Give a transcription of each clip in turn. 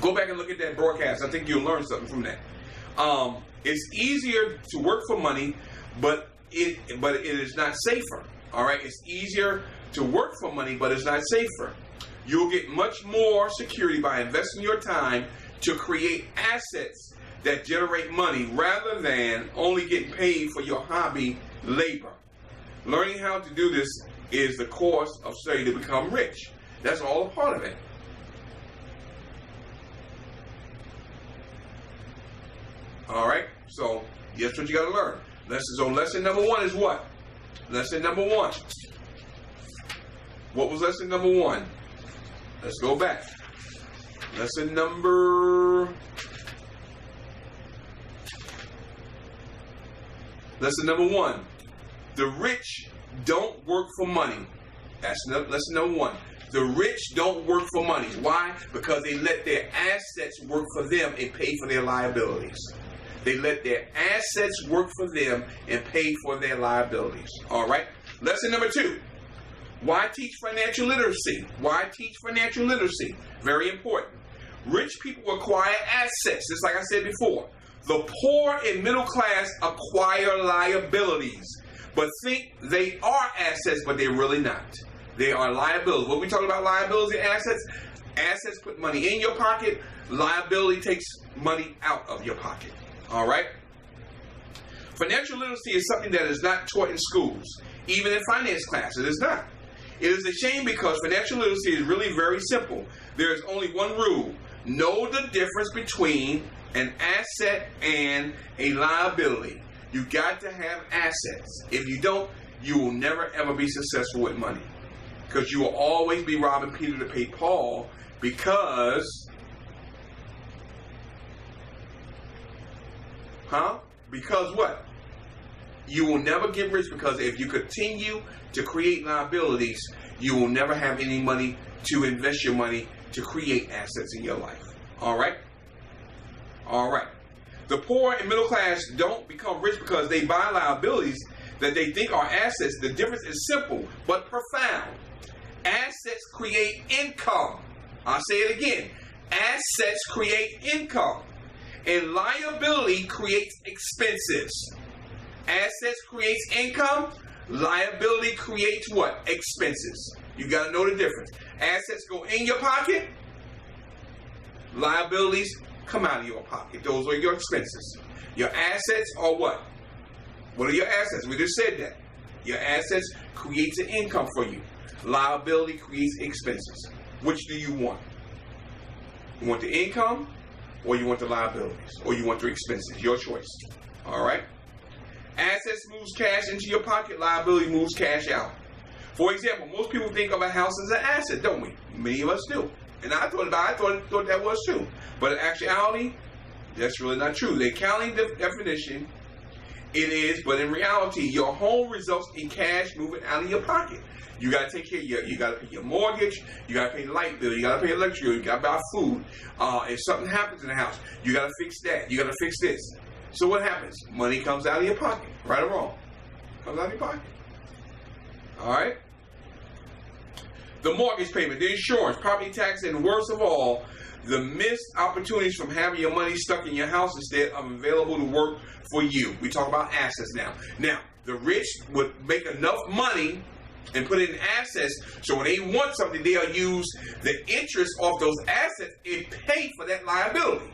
Go back and look at that broadcast. I think you'll learn something from that. It's easier to work for money, but it is not safer. All right, it's easier to work for money, but it's not safer. You'll get much more security by investing your time to create assets that generate money rather than only getting paid for your hobby labor. Learning how to do this is the course of study to become rich. That's all a part of it. All right, so that's what you got to learn. Lesson number one is what? Lesson number one. What was lesson number one? Let's go back. Lesson number one. The rich don't work for money. That's lesson number one. The rich don't work for money. Why? Because they let their assets work for them and pay for their liabilities. They let their assets work for them and pay for their liabilities. All right? Lesson number two. Why teach financial literacy? Why teach financial literacy? Very important. Rich people acquire assets, just like I said before. The poor and middle class acquire liabilities, but think they are assets, but they're really not. They are liabilities. When we talk about liabilities and assets, assets put money in your pocket. Liability takes money out of your pocket. All right? Financial literacy is something that is not taught in schools, even in finance class. It is not. It is a shame because financial literacy is really very simple. There is only one rule. Know the difference between an asset and a liability. You got to have assets. If you don't, you will never ever be successful with money. Because you will always be robbing Peter to pay Paul because what? You will never get rich because if you continue to create liabilities, you will never have any money to invest your money to create assets in your life. All right? All right. The poor and middle class don't become rich because they buy liabilities that they think are assets. The difference is simple but profound. Assets create income. I'll say it again. Assets create income. And liability creates expenses. Assets creates income. Liability creates what? Expenses. You got to know the difference. Assets go in your pocket. Liabilities come out of your pocket. Those are your expenses. Your assets are what? What are your assets? We just said that. Your assets creates an income for you. Liability creates expenses. Which do you want? You want the income or you want the liabilities or you want the expenses? Your choice. All right? Assets moves cash into your pocket. Liability moves cash out. For example, most people think of a house as an asset, don't we? Many of us do. And I thought that was true. But in actuality, that's really not true. The accounting definition, it is, but in reality, your home results in cash moving out of your pocket. You got to take care of you got to pay your mortgage, you got to pay the light bill, you got to pay electric bill, you got to buy food. If something happens in the house, you got to fix that, you got to fix this. So what happens? Money comes out of your pocket, right or wrong? Comes out of your pocket. All right? The mortgage payment, the insurance, property tax, and worst of all, the missed opportunities from having your money stuck in your house instead of available to work for you. We talk about assets now. Now, the rich would make enough money and put it in assets, so when they want something, they'll use the interest off those assets and pay for that liability.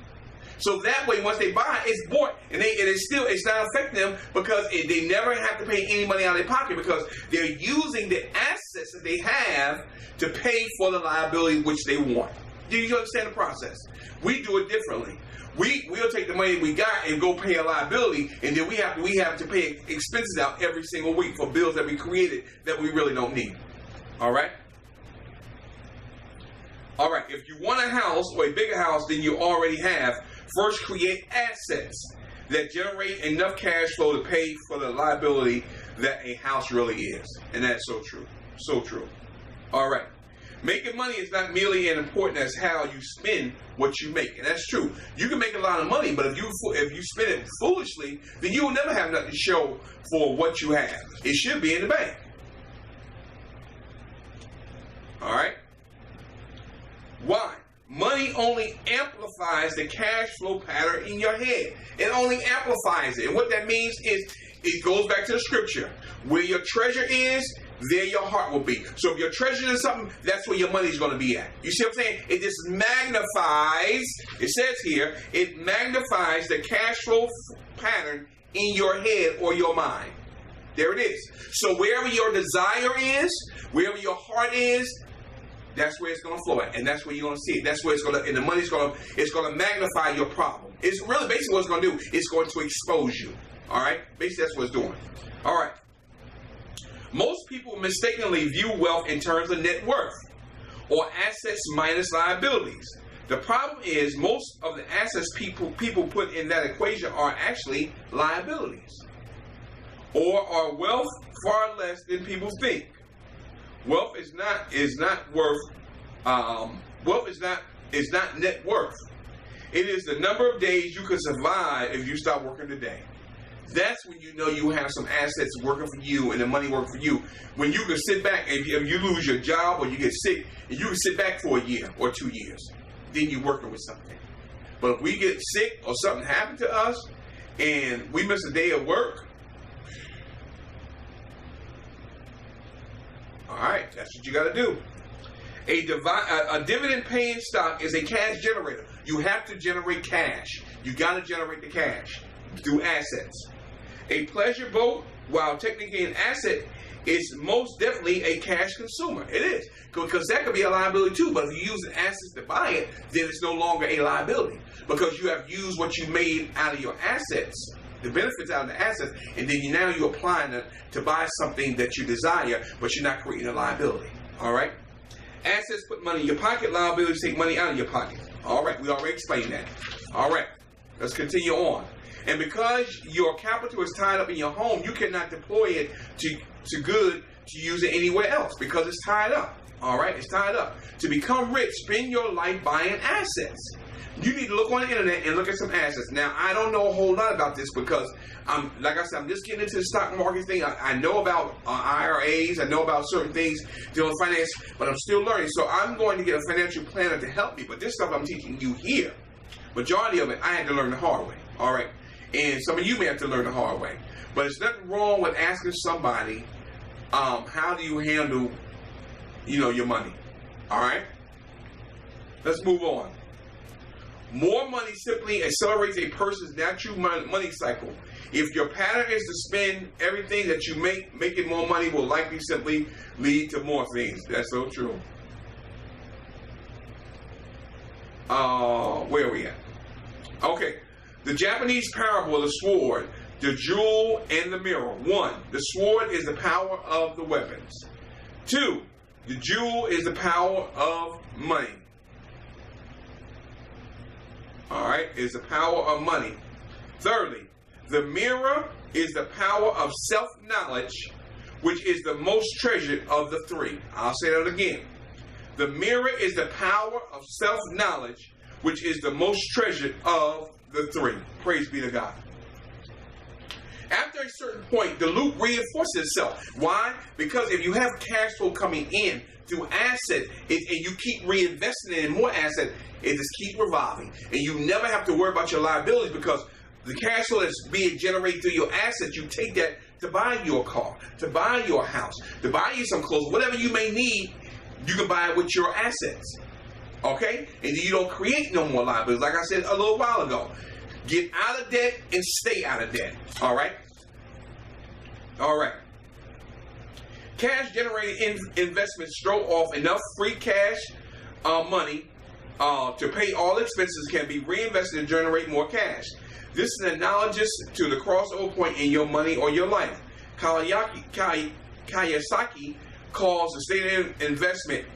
So that way, once they buy it, it's bought, and it's not affecting them because they never have to pay any money out of their pocket because they're using the assets that they have to pay for the liability which they want. Do you understand the process? We do it differently. We'll take the money we got and go pay a liability, and then we have to pay expenses out every single week for bills that we created that we really don't need. All right? All right, if you want a house or a bigger house than you already have, first create assets that generate enough cash flow to pay for the liability that a house really is. And that's so true. So true. All right. Making money is not merely as important as how you spend what you make. And that's true. You can make a lot of money, but if you spend it foolishly, then you will never have nothing to show for what you have. It should be in the bank. All right? Why? Money only amplifies the cash flow pattern in your head. It only amplifies it. And what that means is it goes back to the scripture. Where your treasure is, there your heart will be. So if your treasure is something, that's where your money's going to be at. You see what I'm saying? It just magnifies, it says here, it magnifies the cash flow pattern in your head or your mind. There it is. So wherever your desire is, wherever your heart is, that's where it's going to flow at, and that's where you're going to see it. That's where it's going to, and the money's going to, it's going to magnify your problem. It's really basically what it's going to do. It's going to expose you. All right? Basically, that's what it's doing. All right. Most people mistakenly view wealth in terms of net worth or assets minus liabilities. The problem is most of the assets people put in that equation are actually liabilities, or are wealth far less than people think. Wealth is not worth. Wealth is not net worth. It is the number of days you can survive if you stop working today. That's when you know you have some assets working for you and the money working for you. When you can sit back, if you lose your job or you get sick, and you can sit back for a year or 2 years, then you're working with something. But if we get sick or something happened to us and we miss a day of work, all right, that's what you got to do. A dividend-paying stock is a cash generator. You have to generate cash. You got to generate the cash through assets. A pleasure boat, while technically an asset, is most definitely a cash consumer. It is, because that could be a liability too. But if you use assets to buy it, then it's no longer a liability, because you have used what you made out of your assets, the benefits out of the assets, and then now you're applying it to buy something that you desire, but you're not creating a liability. All right? Assets put money in your pocket. Liabilities take money out of your pocket. All right, we already explained that. All right, let's continue on. And because your capital is tied up in your home, you cannot deploy it to good to use it anywhere else, because it's tied up. All right, it's tied up. To become rich, spend your life buying assets. You need to look on the internet and look at some assets. Now, I don't know a whole lot about this because, like I said, I'm just getting into the stock market thing. I know about IRAs. I know about certain things dealing with finance, but I'm still learning. So I'm going to get a financial planner to help me. But this stuff I'm teaching you here, majority of it, I had to learn the hard way. All right? And some of you may have to learn the hard way. But there's nothing wrong with asking somebody, how do you handle, your money? All right? Let's move on. More money simply accelerates a person's natural money cycle. If your pattern is to spend everything that you make, making more money will likely simply lead to more things. That's so true. Where are we at? Okay. The Japanese parable of the sword, the jewel, and the mirror. 1. The sword is the power of the weapons. 2. The jewel is the power of money. All right, is the power of money. Thirdly, the mirror is the power of self-knowledge, which is the most treasured of the 3. I'll say that again. The mirror is the power of self-knowledge, which is the most treasured of the 3. Praise be to God. After a certain point, the loop reinforces itself. Why? Because if you have cash flow coming in through assets, and you keep reinvesting in more assets, it just keeps revolving. And you never have to worry about your liabilities, because the cash flow that's being generated through your assets, you take that to buy your car, to buy your house, to buy you some clothes, whatever you may need, you can buy it with your assets. Okay? And you don't create no more liabilities. Like I said a little while ago, get out of debt and stay out of debt. All right? All right. Cash-generated investments throw off enough free cash money to pay all expenses, can be reinvested and generate more cash. This is analogous to the crossover point in your money or your life. Kiyosaki calls the state of investment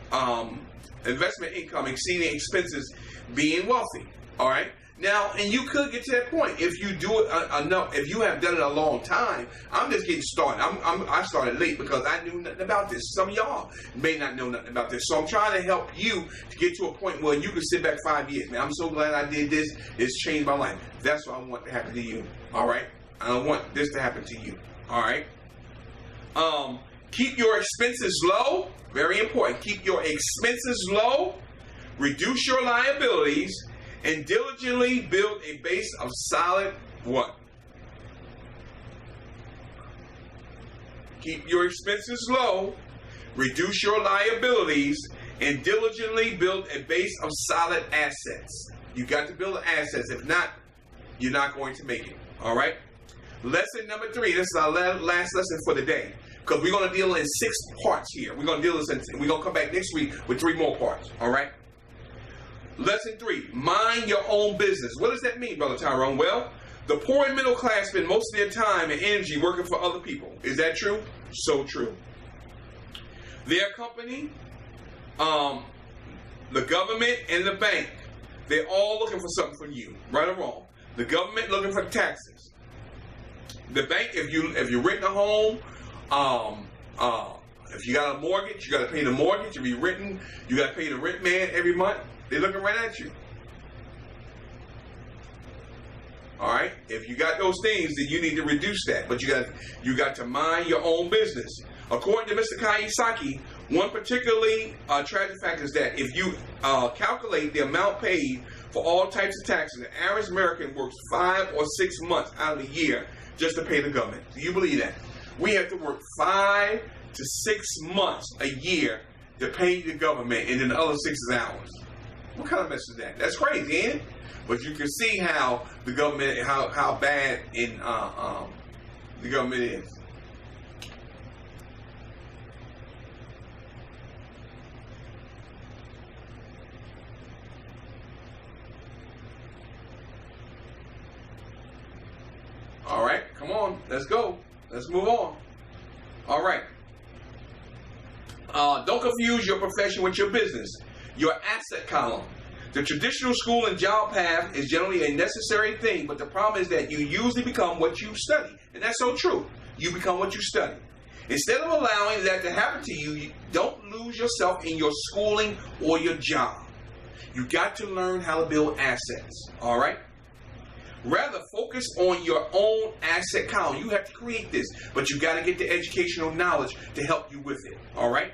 income exceeding expenses being wealthy. All right. Now, and you could get to that point if you do it enough. If you have done it a long time, I'm just getting started. I started late because I knew nothing about this. Some of y'all may not know nothing about this. So I'm trying to help you to get to a point where you can sit back 5 years. Man, I'm so glad I did this. It's changed my life. That's what I want to happen to you. All right? I don't want this to happen to you. All right? Keep your expenses low. Very important. Keep your expenses low. reduce your liabilities, and diligently build a base of solid what? Keep your expenses low, reduce your liabilities, and diligently build a base of solid assets. You got to build assets. If not, you're not going to make it. All right? Lesson number 3. This is our last lesson for the day, because we're going to deal in 6 parts here. We're going to deal this, and we're going to come back next week with 3 more parts. All right? Lesson 3. Mind your own business. What does that mean, Brother Tyrone? Well, the poor and middle class spend most of their time and energy working for other people. Is that true? So true. Their company, the government, and the bank, they're all looking for something from you, right or wrong. The government looking for taxes. The bank, if you're renting a home, if you got a mortgage, you got to pay the mortgage. If you're renting, you got to pay the rent man every month. They're looking right at you. All right. If you got those things, then you need to reduce that. But you got to mind your own business. According to Mr. Kiyosaki, one particularly tragic fact is that if you calculate the amount paid for all types of taxes, the average American works 5 or 6 months out of the year just to pay the government. Do you believe that? We have to work 5 to 6 months a year to pay the government, and then the other 6 is ours. What kind of mess is that? That's crazy, ain't it? But you can see how the government, how bad in the government is. All right, come on, let's go. Let's move on. All right. Don't confuse your profession with your business. Your asset column. The traditional school and job path is generally a necessary thing, but the problem is that you usually become what you study. And that's so true. You become what you study. Instead of allowing that to happen to you, don't lose yourself in your schooling or your job. You got to learn how to build assets. All right? Rather, focus on your own asset column. You have to create this, but you got to get the educational knowledge to help you with it. All right?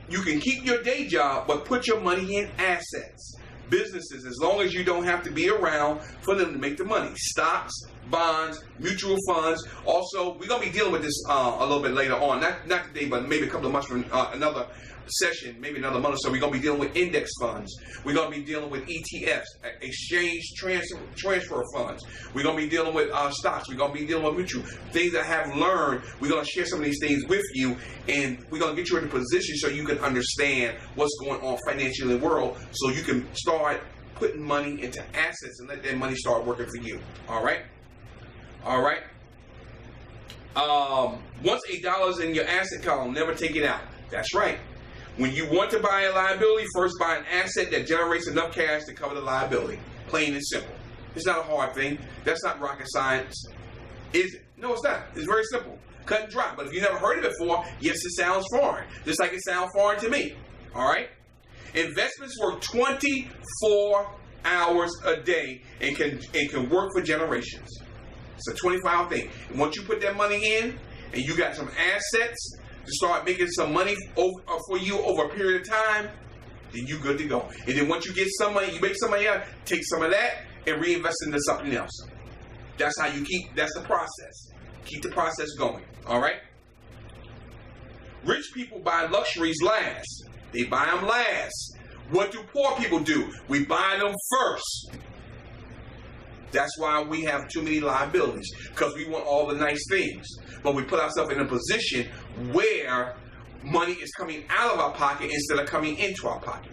You can keep your day job, but put your money in assets. Businesses, as long as you don't have to be around for them to make the money. Stocks, bonds, mutual funds. Also, we're going to be dealing with this a little bit later on. Not today, but maybe a couple of months from another session, maybe another month or so. We're going to be dealing with index funds. We're going to be dealing with ETFs, exchange transfer funds. We're going to be dealing with stocks. We're going to be dealing with mutual things that I have learned. We're going to share some of these things with you, and we're going to get you in a position so you can understand what's going on financially in the world, so you can start putting money into assets and let that money start working for you. All right? All right? Once $8 is in your asset column, never take it out. That's right. When you want to buy a liability, first buy an asset that generates enough cash to cover the liability. Plain and simple. It's not a hard thing. That's not rocket science. Is it? No, it's not. It's very simple. Cut and dry. But if you've never heard of it before, yes, it sounds foreign. Just like it sounds foreign to me. All right? Investments work 24 hours a day and can work for generations. It's a 24-hour thing. And once you put that money in and you got some assets to start making some money for you over a period of time, then you're good to go. And then once you get some money, you make some money out, take some of that and reinvest into something else. That's how you that's the process. Keep the process going. All right? Rich people buy luxuries last. They buy them last. What do poor people do? We buy them first. That's why we have too many liabilities, because we want all the nice things. But we put ourselves in a position where money is coming out of our pocket instead of coming into our pocket.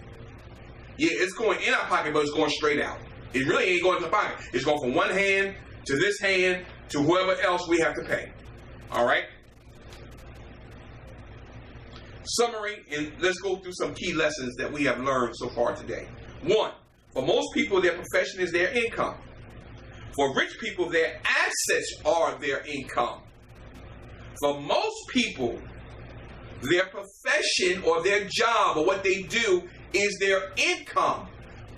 Yeah, it's going in our pocket, but it's going straight out. It really ain't going to the pocket. It's going from one hand to this hand to whoever else we have to pay. All right? Summary, and let's go through some key lessons that we have learned so far today. 1, for most people, their profession is their income. For rich people, their assets are their income. For most people, their profession or their job or what they do is their income.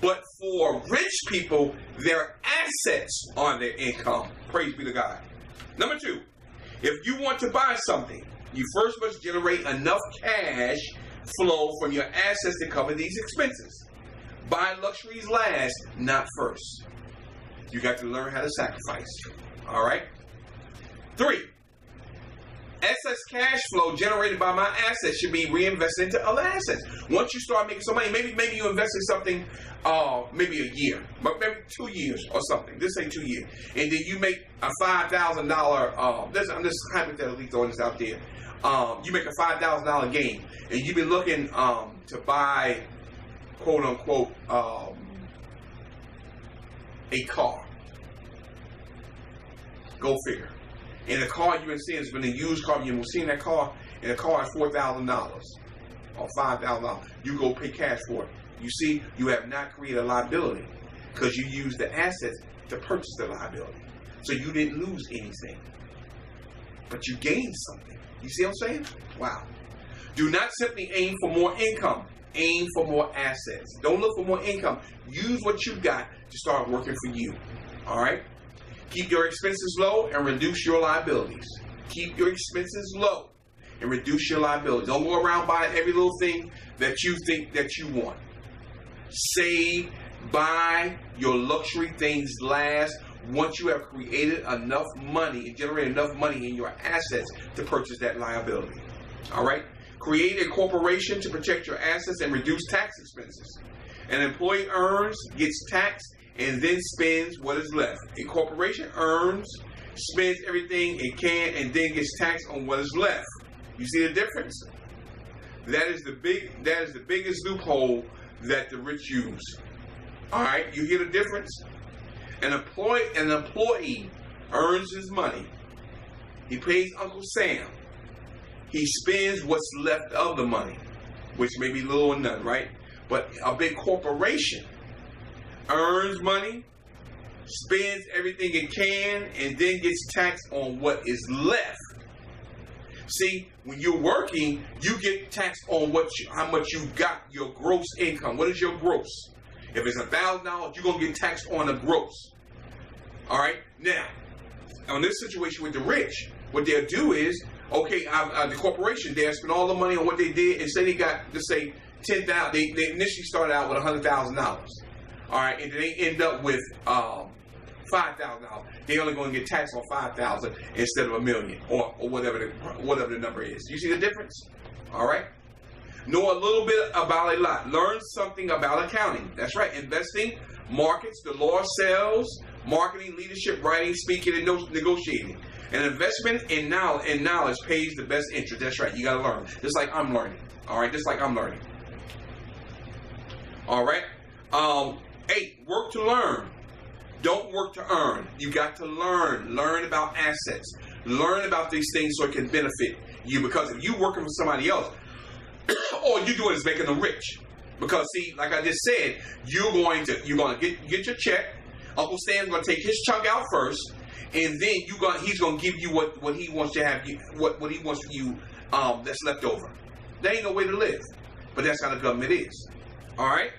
But for rich people, their assets are their income. Praise be to God. Number 2, if you want to buy something, you first must generate enough cash flow from your assets to cover these expenses. Buy luxuries last, not first. You got to learn how to sacrifice. All right? 3. Excess cash flow generated by my assets should be reinvested into other assets. Once you start making some money, maybe you invest in something, maybe a year, but maybe 2 years or something. This ain't 2 years, and then you make a $5,000. I'm just hypothetically throwing this out there. You make a $5,000 gain, and you've been looking to buy, quote unquote, a car. Go figure. And the car you've been seeing has been a used car. You've been seeing that car, and the car is $4,000 or $5,000. You go pay cash for it. You see, you have not created a liability because you used the assets to purchase the liability. So you didn't lose anything, but you gained something. You see what I'm saying? Wow. Do not simply aim for more income. Aim for more assets. Don't look for more income. Use what you got to start working for you. All right? Keep your expenses low and reduce your liabilities. Keep your expenses low and reduce your liabilities. Don't go around buying every little thing that you think that you want. Save, buy your luxury things last once you have created enough money and generated enough money in your assets to purchase that liability. All right? Create a corporation to protect your assets and reduce tax expenses. An employee earns, gets taxed, and then spends what is left. A corporation earns, spends everything it can, and then gets taxed on what is left. You see the difference? That is the biggest loophole that the rich use. All right, you hear the difference? An employee earns his money. He pays Uncle Sam. He spends what's left of the money, which may be little or none, right? But a big corporation earns money, spends everything it can, and then gets taxed on what is left. See, when you're working, you get taxed on how much you got, your gross income. What is your gross? If it's $1,000, you're going to get taxed on the gross. All right? Now, on this situation with the rich, what they'll do is, okay, the corporation, they'll spend all the money on what they did, and say they got, let's say, $10,000. They initially started out with $100,000. All right, and they end up with $5,000. They're only going to get taxed on $5,000 instead of $1 million or whatever the number is. You see the difference? All right. Know a little bit about a lot. Learn something about accounting. That's right. Investing, markets, the law, sales, marketing, leadership, writing, speaking, and negotiating. An investment in knowledge pays the best interest. That's right. You got to learn. Just like I'm learning. All right. Just like I'm learning. All right. 8, work to learn. Don't work to earn. You got to learn. Learn about assets. Learn about these things so it can benefit you. Because if you're working for somebody else, all you're doing is making them rich. Because see, like I just said, you're going to get your check. Uncle Sam's going to take his chunk out first, and then he's going to give you what he wants to have, what he wants for you that's left over. There ain't no way to live, but that's how the government is. All right.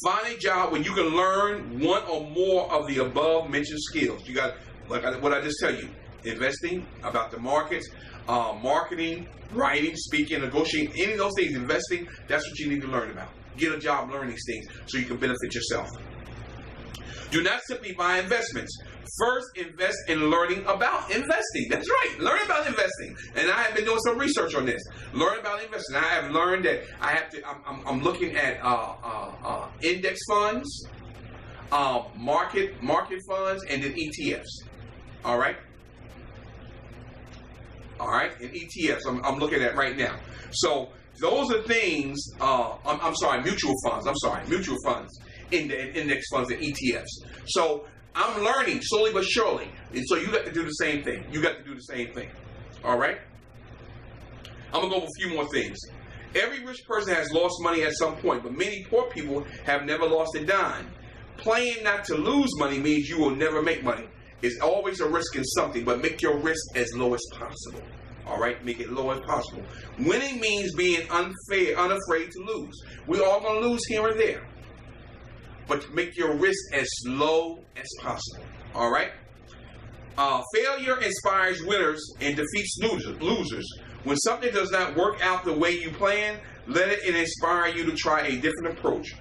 Find a job where you can learn one or more of the above mentioned skills. You got, what I just tell you, investing, about the markets, marketing, writing, speaking, negotiating, any of those things, investing, that's what you need to learn about. Get a job learning these things so you can benefit yourself. Do not simply buy investments. First, invest in learning about investing. That's right. Learn about investing. And I have been doing some research on this. Learn about investing. I have learned that I'm looking at index funds, market funds, and then ETFs. All right. All right. And ETFs. I'm looking at right now. So those are things. I'm sorry. Mutual funds. Mutual funds. Index funds and ETFs. So I'm learning slowly but surely. And so you got to do the same thing. All right? I'm going to go over a few more things. Every rich person has lost money at some point, but many poor people have never lost a dime. Playing not to lose money means you will never make money. It's always a risk in something, but make your risk as low as possible. All right? Make it low as possible. Winning means being unafraid to lose. We're all going to lose here and there. But make your risk as low as possible. All right? Failure inspires winners and defeats losers. When something does not work out the way you plan, let it inspire you to try a different approach.